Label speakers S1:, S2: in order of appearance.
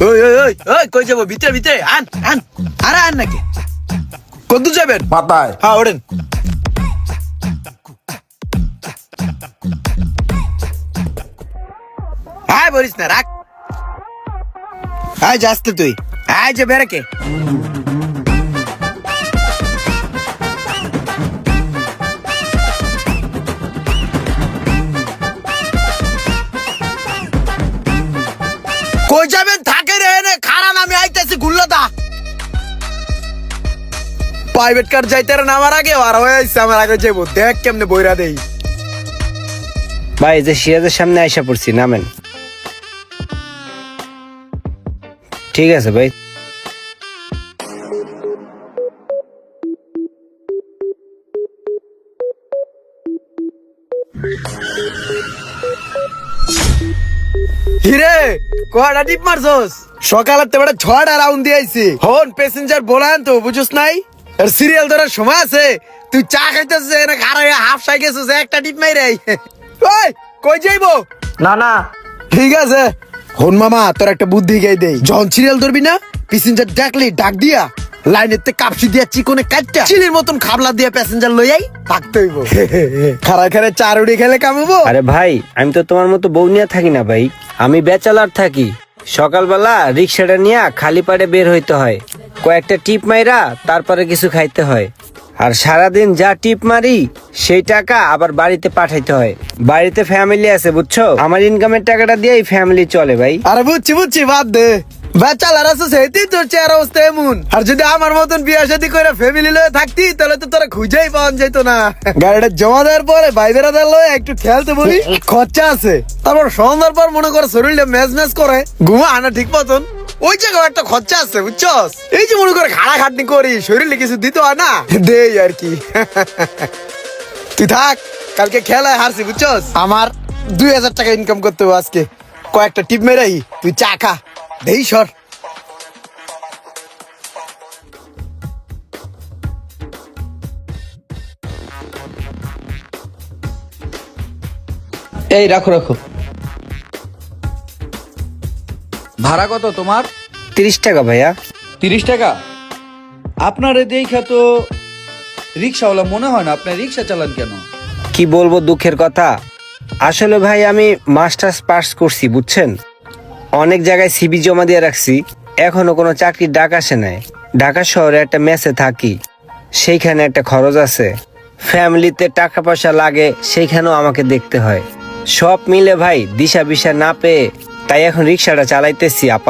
S1: ওই ওই ওই ওই কই যাবো? ভিতরে ভিতরে আন আন। আরে আন নাকি? কদ্দূর যাবেন?
S2: পাতায়।
S1: হ্যাঁ ওঠেন। আয় বলিস না, রাখ। আয় যাস তো তুই। আয় যে বেড়াকে। কই যাবেন? থাকে রে নে খারান, আমি আইতেছি গুল্লাদা। প্রাইভেট কার যাইতে নামার আগে আর হয়ে আইছে আমার আগে যাইবো। দেখ কেমনে বইরা দেই।
S3: ভাই যে সিরাজের সামনে আইসা পড়ছি, নামেন। ঠিক আছে ভাই।
S1: হিরে কয়টা টিপ মারছস? সকালের তো বেটা 6টা রাউন্ড দিয়ে আইছি। হন প্যাসেঞ্জার বলান তো বুঝছস নাই? আর সিরিয়াল ধরার সময় আছে? তুই চা খাইতেছিস না খারাই হাফ সাই গেছিস, একটা টিপ মাইরে আই। ওই কই যাইবো?
S2: না না,
S1: ঠিক আছে। হন মামা তোর একটা বুদ্ধি গাই দেই। যখন সিরিয়াল ধরবি না, প্যাসেঞ্জার ডাকলি ডাক দিয়া লাইনের তে কাপসি দিয়া চিকনে কাটটা চিলির মতন খাবলা দিয়া প্যাসেঞ্জার লই আই থাকতে হইব। খারাই খারাই চার উড়ি খেলে কামাবো।
S3: আরে ভাই, আমি তো তোমার মতো বউ নিয়ে থাকি না ভাই, আমি ব্যাচেলার থাকি। সকালবেলা রিক্সাটা নিয়ে খালি পাড়ে বের হইতে হয়, কয়েকটা টিপ মাইরা তারপরে কিছু খাইতে হয়। আর সারাদিন যা টিপ মারি সেই টাকা আবার বাড়িতে পাঠাইতে হয়। বাড়িতে ফ্যামিলি আছে বুঝছো, আমার ইনকামের টাকাটা দিয়েই ফ্যামিলি চলে ভাই।
S1: আরে বুঝছি বুঝছি, বাদ দে। বেচালার আছে সেটি তোর চেহারা অবস্থা এমন। আর যদি আমার মতন বিয়া শাদী করে ফ্যামিলি লয়ে থাকতি তাহলে তো তোরা খুঁজেই পাওয়া যেত না। গাড়িটা জমা দেওয়ার পরে ভাই বেড়াদার লয়ে একটু খেলতে বলি, খরচা আছে। তারপর সন্ধ্যার পর মনে করে শরীরটা ম্যাচ ম্যাচ করে, ঘুমা আনা ঠিক মতন, ওই জায়গায় একটা খরচা আছে বুঝছস। এই যে মনে করে খাড়া খাটনি করি, শরীরে কিছু দিতে হয় না, দেই আর কি। তুই থাক, কালকে খেলায় হারছি বুঝছস। আমার 2000 টাকা ইনকাম করতে হবে আজকে। কয়েকটা টিপ মেরাই, তুই চা খা, দেই সর।
S4: এই রাখো রাখো। ভাড়া কত তোমার?
S3: 30 টাকা ভাইয়া।
S4: 30 টাকা? আপনার দেখা তো রিক্সাওয়ালা মনে হয় না, আপনি রিক্সা চালান কেন?
S3: কি বলবো দুঃখের কথা, আসলে ভাই আমি মাস্টার্স পাস করছি বুঝছেন, অনেক জায়গায় সিভি জমা দিয়ে রাখছি, এখনো কোনো চাকরির ডাক আসে নাই। ঢাকা শহরে একটা মেসে থাকি, সেইখানে একটা খরচ আছে, ফ্যামিলিতে টাকা পয়সা লাগে, সেইখানেও আমাকে দেখতে হয়। সব মিলে ভাই দিশা বিশা না পেয়ে তাই এখন রিক্সাটা চালাইতেছি।